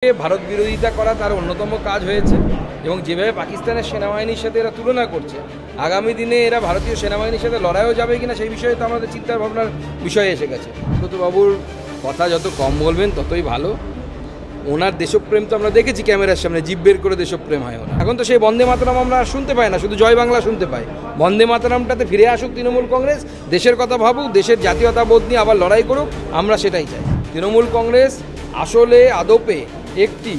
ভারত বিরোধিতা করা তার অন্যতম কাজ হয়েছে এবং যেভাবে পাকিস্তানের সেনাবাহিনীর সাথে এরা তুলনা করছে, আগামী দিনে এরা ভারতীয় সেনাবাহিনীর সাথে লড়াইও যাবে কিনা সেই বিষয়ে তো আমাদের চিন্তার ভাবনার বিষয় এসে গেছে। বাবুর কথা যত কম বলবেন ততই ভালো। ওনার দেশপ্রেম তো আমরা দেখেছি ক্যামেরার সামনে, জিভ বের করে দেশপ্রেম হয় ওনার। এখন তো সেই বন্দে মাতরম আমরা শুনতে পাই না, শুধু জয় বাংলা শুনতে পাই। বন্দে মাতরমটাতে ফিরে আসুক তৃণমূল কংগ্রেস, দেশের কথা ভাবুক, দেশের জাতীয়তাবোধ নিয়ে আবার লড়াই করুক, আমরা সেটাই চাই। তৃণমূল কংগ্রেস আসলে আদপে একটি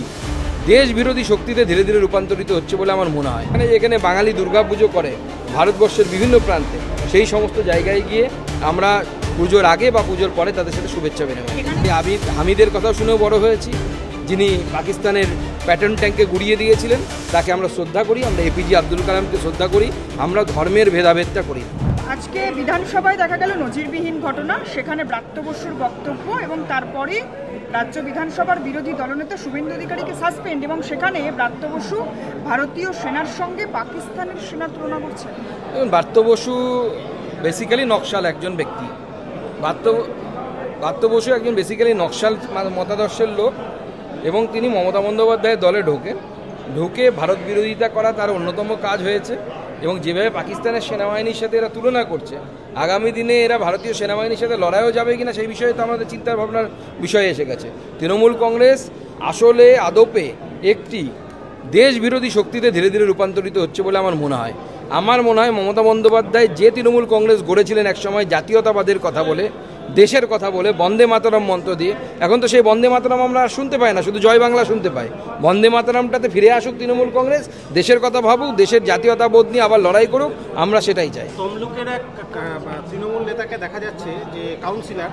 দেশ বিরোধী শক্তিতে ধীরে ধীরে রূপান্তরিত হচ্ছে বলে আমার মনে হয়। এখানে বাঙালি দুর্গাপুজো করে ভারতবর্ষের বিভিন্ন প্রান্তে, সেই সমস্ত জায়গায় গিয়ে আমরা পুজোর আগে বা পুজোর পরে তাদের সাথে শুভেচ্ছা বিনিময়। হামিদের কথাও শুনেও বড় হয়েছি, যিনি পাকিস্তানের প্যাটার্ন ট্যাঙ্কে গুড়িয়ে দিয়েছিলেন, তাকে আমরা শ্রদ্ধা করি। আমরা এপিজে আব্দুল কালামকে শ্রদ্ধা করি, আমরা ধর্মের ভেদাভেদটা করি। আজকে বিধানসভায় দেখা গেল নজিরবিহীন ঘটনা, সেখানে ব্রাত্য বসুর বক্তব্য এবং তারপরে রাজ্য বিধানসভার বিরোধী দলনেতা শুভেন্দু অধিকারীকে সাসপেন্ড, এবং সেখানে ব্রাত্য বসু ভারতীয় সেনার সঙ্গে পাকিস্তানের সেনার তুলনা করছেন। ব্রাত্য বসু বেসিক্যালি নকশাল একজন ব্যক্তি। ব্রাত্য বসু একজন বেসিক্যালি নকশাল মতাদর্শের লোক, এবং তিনি মমতা বন্দ্যোপাধ্যায়ের দলে ঢুকে ভারত বিরোধিতা করা তার অন্যতম কাজ হয়েছে এবং যেভাবে পাকিস্তানের সেনাবাহিনীর সাথে এরা তুলনা করছে, আগামী দিনে এরা ভারতীয় সেনাবাহিনীর সাথে লড়াইও যাবে কিনা সেই বিষয়ে তো আমাদের চিন্তার ভাবনার বিষয় এসে গেছে। তৃণমূল কংগ্রেস আসলে আদপে একটি দেশ বিরোধী শক্তিতে ধীরে ধীরে রূপান্তরিত হচ্ছে বলে আমার মনে হয়। মমতা বন্দ্যোপাধ্যায় যে তৃণমূল কংগ্রেস গড়েছিলেন একসময় জাতীয়তাবাদের কথা বলে, দেশের কথা বলে, বন্দে মাতরম মন্ত্র দিয়ে, এখন তো সেই বন্দে মাতরম আমরা শুনতে পাই না, শুধু জয় বাংলা শুনতে পাই। বন্দে মাতরমটাতে ফিরে আসুক তৃণমূল কংগ্রেস, দেশের কথা ভাবুক, দেশের জাতীয়তাবোধ নিয়ে আবার লড়াই করুক, আমরা সেটাই চাই। তমলুকের এক তৃণমূল নেতাকে দেখা যাচ্ছে যে কাউন্সিলর,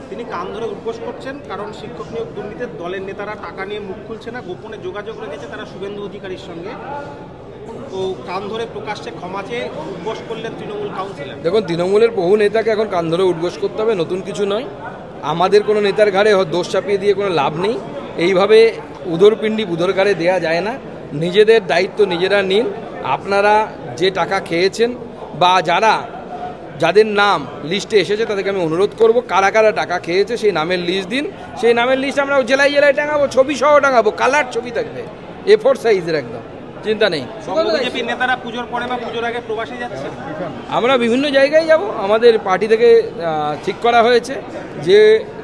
তিনি কান ধরে উদ্ঘোষ করছেন, কারণ শিক্ষক নিয়োগ দুর্নীতিতে দলের নেতারা টাকা নিয়ে মুখ খুলছে না, গোপনে যোগাযোগ রেখেছে তারা শুভেন্দু অধিকারীর সঙ্গে। তো কান ধরে প্রকাশ্যে ক্ষমা চেয়ে উদ্ঘোষ করলেন তৃণমূল কাউন্সিলর। দেখুন, তৃণমূলের বহু নেতাকে এখন কান ধরে উদ্ঘোষ করতে হবে, নতুন কিছু নয়। আমাদের কোনো নেতার ঘাড়ে দোষ চাপিয়ে দিয়ে কোনো লাভ নেই। এইভাবে উদরপিণ্ডি বুধর ঘাড়ে দেওয়া যায় না। নিজেদের দায়িত্ব নিজেরা নিন। আপনারা যে টাকা খেয়েছেন বা যাদের নাম লিস্টে এসেছে তাদেরকে আমি অনুরোধ করব, কারা কারা টাকা খেয়েছে সেই নামের লিস্ট দিন। সেই নামের লিস্ট আমরা জেলায় জেলায় টাঙাবো, ছবি সহ টাঙাবো, কালার ছবি থাকবে, A4 সাইজের, একদম চিন্তা নেই। বিজেপির নেতারা পুজোর পরে বা পুজোর আগে প্রবাসে যাচ্ছে। আমরা বিভিন্ন জায়গায় যাব। আমাদের পার্টি থেকে ঠিক করা হয়েছে যে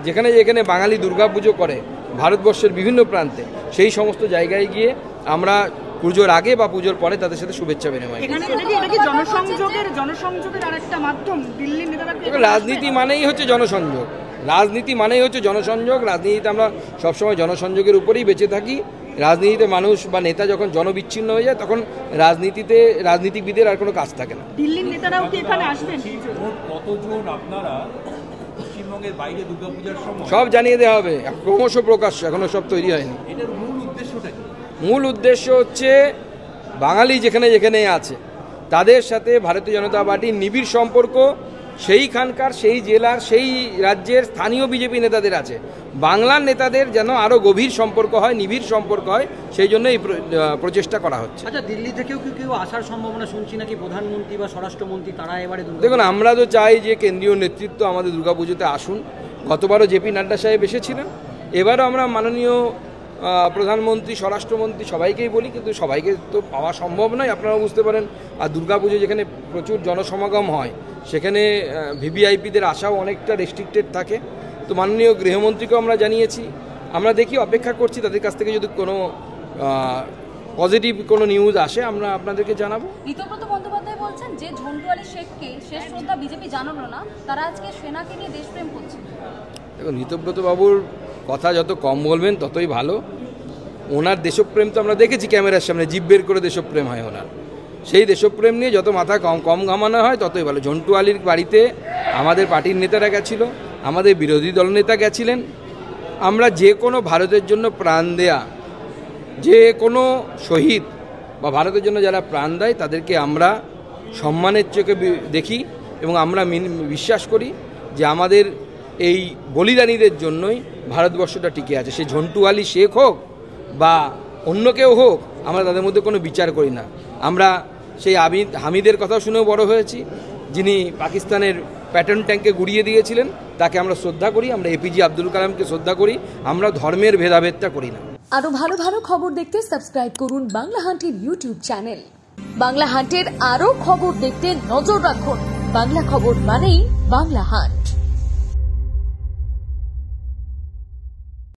যেখানে যেখানে বাঙালি দুর্গাপুজো করে ভারতবর্ষের বিভিন্ন প্রান্তে, সেই সমস্ত জায়গায় গিয়ে আমরা পুজোর আগে বা পুজোর পরে তাদের সাথে শুভেচ্ছা বিনিময়। রাজনীতি মানেই হচ্ছে জনসংযোগ। রাজনীতিতে আমরা সবসময় জনসংযোগের উপরেই বেঁচে থাকি। রাজনীতিতে মানুষ বা নেতা যখন জনবিচ্ছিন্ন হয়ে যায়, তখন রাজনীতিবিদের আর কোনো কাজ থাকে না। দিল্লির নেতারাও কি এখানে আসবেন? কতজন আপনারা পশ্চিমবঙ্গের বাইরে দুর্গাপূজার সময় সব জানিয়ে দেওয়া হবে, ক্রমশ প্রকাশ্য, এখনো সব তৈরি হয়নি। এটার মূল উদ্দেশ্যটা কি? মূল উদ্দেশ্য হচ্ছে বাঙালি যেখানে যেখানে আছে তাদের সাথে ভারতীয় জনতা পার্টির নিবিড় সম্পর্ক, সেইখানকার, সেই জেলার, সেই রাজ্যের স্থানীয় বিজেপি নেতাদের আছে। বাংলার নেতাদের যেন আরও গভীর সম্পর্ক হয়, নিবিড় সম্পর্ক হয়, সেই জন্য এই প্রচেষ্টা করা হচ্ছে। আচ্ছা, দিল্লি থেকেও কেউ আসার সম্ভাবনা শুনছি নাকি, প্রধানমন্ত্রী বা স্বরাষ্ট্রমন্ত্রী তারা এবারে? দেখুন, আমরা তো চাই যে কেন্দ্রীয় নেতৃত্ব আমাদের দুর্গাপুজোতে আসুন। গতবারও জেপি নাড্ডা সাহেব এসেছিলেন, এবারও আমরা মাননীয় প্রধানমন্ত্রী, স্বরাষ্ট্রমন্ত্রী সবাইকেই বলি, কিন্তু সবাইকে তো পাওয়া সম্ভব নয়, আপনারা বুঝতে পারেন। আর দুর্গাপুজো যেখানে প্রচুর জনসমাগম হয়, সেখানে ভিভিআইপিদের আসাও অনেকটা রেস্ট্রিক্টেড থাকে। তো মাননীয় গৃহমন্ত্রীকেও আমরা জানিয়েছি। আমরা দেখি, অপেক্ষা করছি তাদের কাছ থেকে যদি কোনো পজিটিভ কোনো নিউজ আসে আমরা আপনাদেরকে জানাবো। ঋতব্রত বন্দ্যোপাধ্যায় বলছেন যে ঝন্টু আলী শেখকে শেষ শ্রদ্ধা বিজেপি জানালো না, তারা আজকে সেনাকে নিয়ে দেশপ্রেম করছে। দেখুন, ঋতব্রত বাবুর কথা যত কম বলবেন ততই ভালো। ওনার দেশপ্রেম তো আমরা দেখেছি ক্যামেরার সামনে, জিভ বের করে দেশপ্রেম হয় ওনার। সেই দেশপ্রেম নিয়ে যত মাথা কম ঘামানো হয় ততই ভালো। ঝন্টু আলীর বাড়িতে আমাদের পার্টির নেতারা গেছিল, আমাদের বিরোধী দলনেতা গেছিলেন। আমরা যে কোনো ভারতের জন্য প্রাণ দেয়া, যে কোনো শহীদ বা ভারতের জন্য যারা প্রাণ দেয় তাদেরকে আমরা সম্মানের চোখে দেখি, এবং আমরা বিশ্বাস করি যে আমাদের এই বলিদানীদের জন্যই ভারতবর্ষটা টিকে আছে। সে ঝন্টু আলী শেখ হোক বা অন্য কেউ হোক, আমরা তাদের মধ্যে কোনো বিচার করি না। আমরা সেই হামিদের কথাও শুনেও বড় হয়েছি, যিনি পাকিস্তানের প্যাটার্ন ট্যাঙ্কে গুড়িয়ে দিয়েছিলেন, তাকে আমরা শ্রদ্ধা করি। আমরা এপিজে আব্দুল কালামকে শ্রদ্ধা করি। আমরা ধর্মের ভেদাভেদটা করি না। আরো ভালো ভালো খবর দেখতে সাবস্ক্রাইব করুন বাংলা হান্টের ইউটিউব চ্যানেল। বাংলা হান্টের আরো খবর দেখতে নজর রাখুন। বাংলা খবর মানেই বাংলা হান্ট।